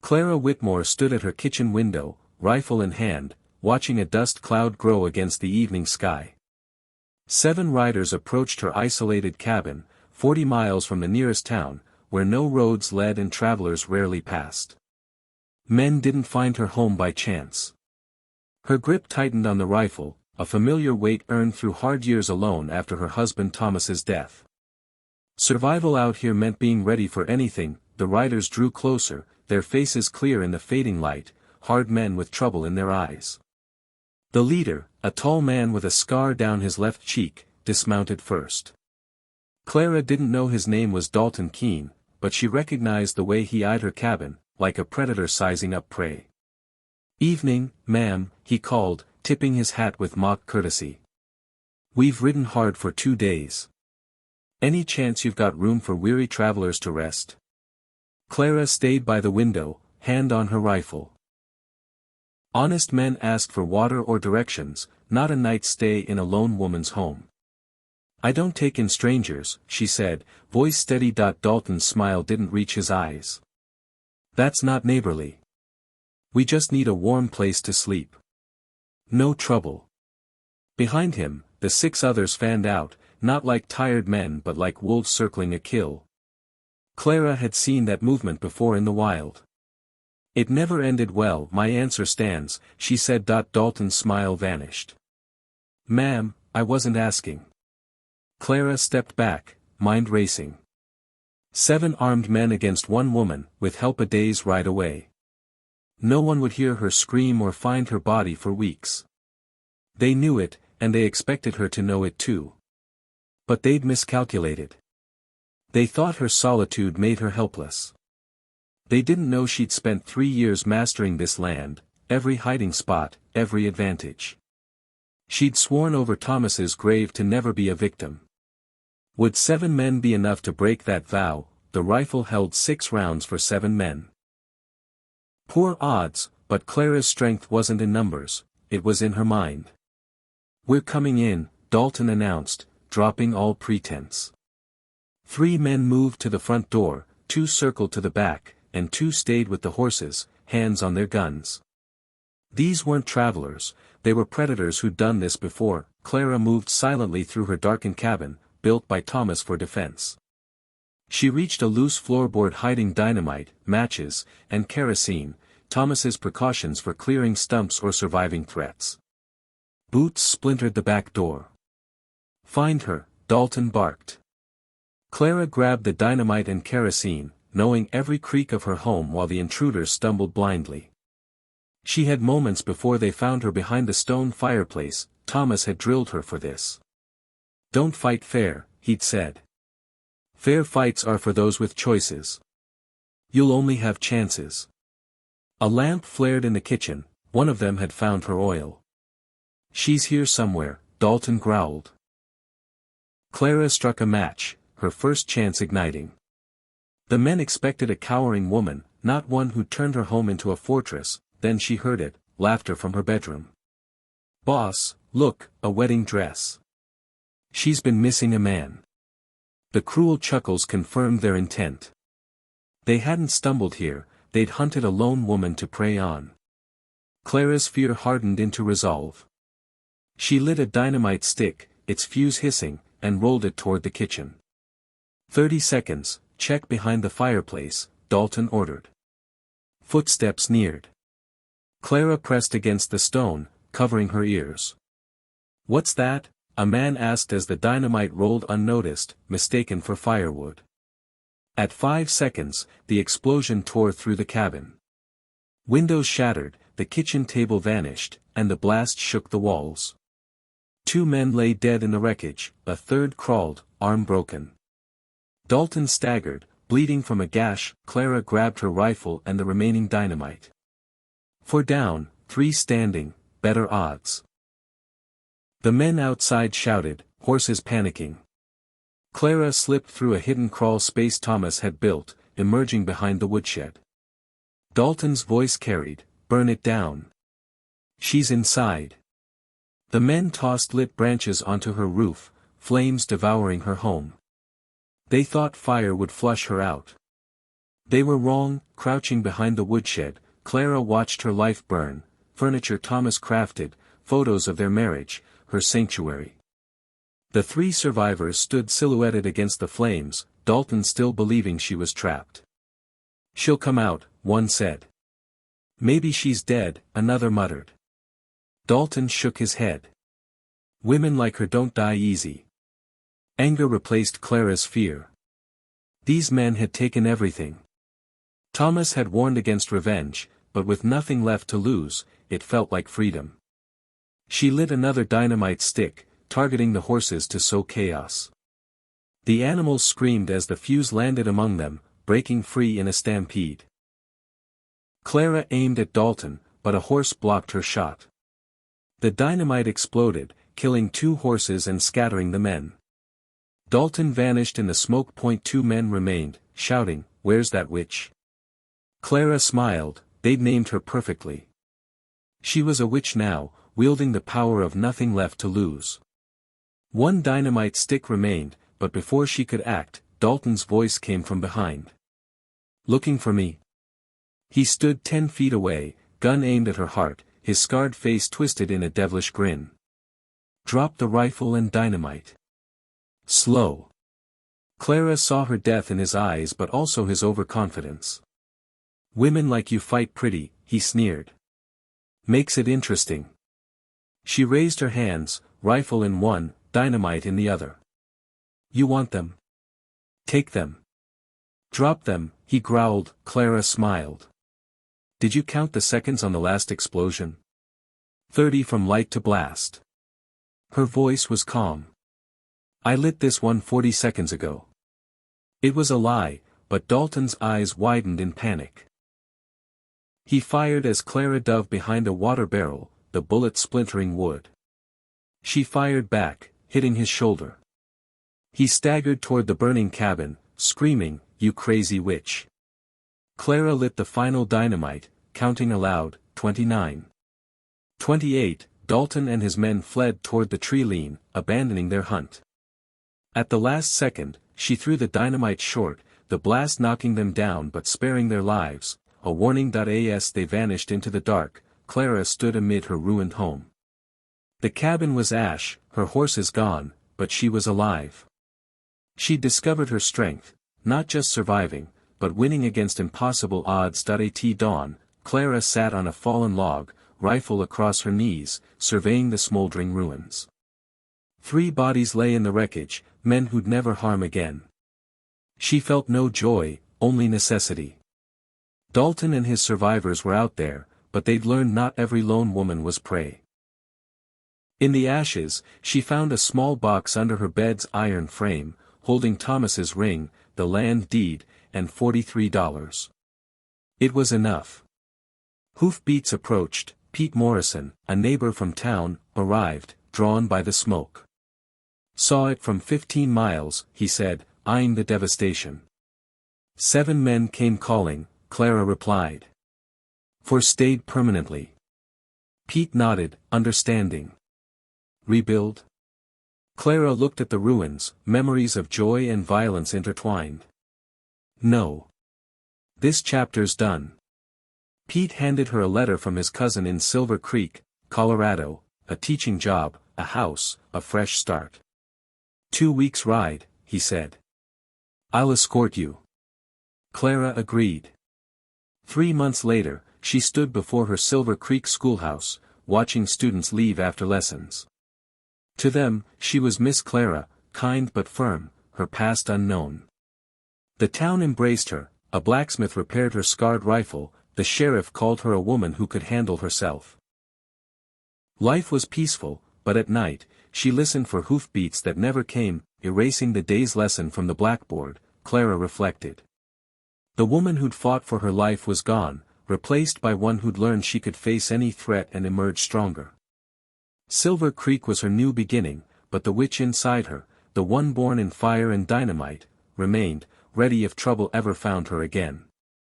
Clara Whitmore stood at her kitchen window, rifle in hand, watching a dust cloud grow against the evening sky. 7 riders approached her isolated cabin, 40 miles from the nearest town, where no roads led and travelers rarely passed. Men didn't find her home by chance. Her grip tightened on the rifle, a familiar weight earned through hard years alone after her husband Thomas's death. Survival out here meant being ready for anything. The riders drew closer, their faces clear in the fading light, hard men with trouble in their eyes. The leader, a tall man with a scar down his left cheek, dismounted first. Clara didn't know his name was Dalton Keene, but she recognized the way he eyed her cabin, like a predator sizing up prey. "Evening, ma'am," he called, tipping his hat with mock courtesy. "We've ridden hard for 2 days. Any chance you've got room for weary travelers to rest?" Clara stayed by the window, hand on her rifle. Honest men asked for water or directions, not a night's stay in a lone woman's home. "I don't take in strangers," she said, voice steady. Dalton's smile didn't reach his eyes. "That's not neighborly. We just need a warm place to sleep." "No trouble." Behind him, the 6 others fanned out, not like tired men but like wolves circling a kill. Clara had seen that movement before in the wild. "It never ended well." "My answer stands," she said. Dalton's smile vanished. "Ma'am, I wasn't asking." Clara stepped back, mind racing. 7 armed men against 1 woman, with help a day's ride away. No one would hear her scream or find her body for weeks. They knew it, and they expected her to know it too. But they'd miscalculated. They thought her solitude made her helpless. They didn't know she'd spent 3 years mastering this land, every hiding spot, every advantage. She'd sworn over Thomas's grave to never be a victim. Would 7 men be enough to break that vow? The rifle held 6 rounds for 7 men. Poor odds, but Clara's strength wasn't in numbers, it was in her mind. "We're coming in," Dalton announced, dropping all pretense. 3 men moved to the front door, 2 circled to the back, and 2 stayed with the horses, hands on their guns. These weren't travelers, they were predators who'd done this before. Clara moved silently through her darkened cabin, built by Thomas for defense. She reached a loose floorboard hiding dynamite, matches, and kerosene, Thomas's precautions for clearing stumps or surviving threats. Boots splintered the back door. "Find her," Dalton barked. Clara grabbed the dynamite and kerosene, knowing every creak of her home while the intruders stumbled blindly. She had moments before they found her behind the stone fireplace. Thomas had drilled her for this. "Don't fight fair," he'd said. "Fair fights are for those with choices. You'll only have chances." A lamp flared in the kitchen, one of them had found her oil. "She's here somewhere," Dalton growled. Clara struck a match, her first chance igniting. The men expected a cowering woman, not one who turned her home into a fortress. Then she heard it, laughter from her bedroom. "Boss, look, a wedding dress. She's been missing a man." The cruel chuckles confirmed their intent. They hadn't stumbled here, they'd hunted a lone woman to prey on. Clara's fear hardened into resolve. She lit a dynamite stick, its fuse hissing, and rolled it toward the kitchen. 30 seconds, check behind the fireplace, Dalton ordered. Footsteps neared. Clara pressed against the stone, covering her ears. "What's that?" a man asked as the dynamite rolled unnoticed, mistaken for firewood. At 5 seconds, the explosion tore through the cabin. Windows shattered, the kitchen table vanished, and the blast shook the walls. 2 men lay dead in the wreckage, a third crawled, arm broken. Dalton staggered, bleeding from a gash. Clara grabbed her rifle and the remaining dynamite. 4 down, 3 standing, better odds. The men outside shouted, horses panicking. Clara slipped through a hidden crawl space Thomas had built, emerging behind the woodshed. Dalton's voice carried, "Burn it down. She's inside." The men tossed lit branches onto her roof, flames devouring her home. They thought fire would flush her out. They were wrong. Crouching behind the woodshed, Clara watched her life burn, furniture Thomas crafted, photos of their marriage, her sanctuary. The three survivors stood silhouetted against the flames, Dalton still believing she was trapped. "She'll come out," one said. "Maybe she's dead," another muttered. Dalton shook his head. "Women like her don't die easy." Anger replaced Clara's fear. These men had taken everything. Thomas had warned against revenge, but with nothing left to lose, it felt like freedom. She lit another dynamite stick, targeting the horses to sow chaos. The animals screamed as the fuse landed among them, breaking free in a stampede. Clara aimed at Dalton, but a horse blocked her shot. The dynamite exploded, killing 2 horses and scattering the men. Dalton vanished in the smoke. 2 men remained, shouting, "Where's that witch?" Clara smiled, they'd named her perfectly. She was a witch now, wielding the power of nothing left to lose. 1 dynamite stick remained, but before she could act, Dalton's voice came from behind. "Looking for me?" He stood 10 feet away, gun aimed at her heart, his scarred face twisted in a devilish grin. "Drop the rifle and dynamite." "Slow." Clara saw her death in his eyes but also his overconfidence. "Women like you fight pretty," he sneered. "Makes it interesting." She raised her hands, rifle in one, dynamite in the other. "You want them? Take them. Drop them," he growled. Clara smiled. "Did you count the seconds on the last explosion?" 30 from light to blast. Her voice was calm. "I lit this one 40 seconds ago." It was a lie, but Dalton's eyes widened in panic. He fired as Clara dove behind a water barrel, the bullet splintering wood. She fired back, hitting his shoulder. He staggered toward the burning cabin, screaming, "You crazy witch." Clara lit the final dynamite, counting aloud, 29. 28, Dalton and his men fled toward the tree line, abandoning their hunt. At the last second, she threw the dynamite short, the blast knocking them down but sparing their lives, a warning. As they vanished into the dark, Clara stood amid her ruined home. The cabin was ash, her horses gone, but she was alive. She discovered her strength, not just surviving, but winning against impossible odds. At dawn, Clara sat on a fallen log, rifle across her knees, surveying the smoldering ruins. 3 bodies lay in the wreckage, men who'd never harm again. She felt no joy, only necessity. Dalton and his survivors were out there, but they'd learned not every lone woman was prey. In the ashes, she found a small box under her bed's iron frame, holding Thomas's ring, the land deed, and $43. It was enough. Hoofbeats approached. Pete Morrison, a neighbor from town, arrived, drawn by the smoke. "Saw it from 15 miles, he said, eyeing the devastation. 7 men came calling, Clara replied. "For stayed permanently." Pete nodded, understanding. "Rebuild?" Clara looked at the ruins, memories of joy and violence intertwined. "No. This chapter's done." Pete handed her a letter from his cousin in Silver Creek, Colorado, a teaching job, a house, a fresh start. 2 weeks' ride, he said. "I'll escort you." Clara agreed. 3 months later, she stood before her Silver Creek schoolhouse, watching students leave after lessons. To them, she was Miss Clara, kind but firm, her past unknown. The town embraced her, a blacksmith repaired her scarred rifle, the sheriff called her a woman who could handle herself. Life was peaceful, but at night, she listened for hoofbeats that never came, erasing the day's lesson from the blackboard. Clara reflected. The woman who'd fought for her life was gone, replaced by one who'd learned she could face any threat and emerge stronger. Silver Creek was her new beginning, but the witch inside her, the one born in fire and dynamite, remained, ready if trouble ever found her again.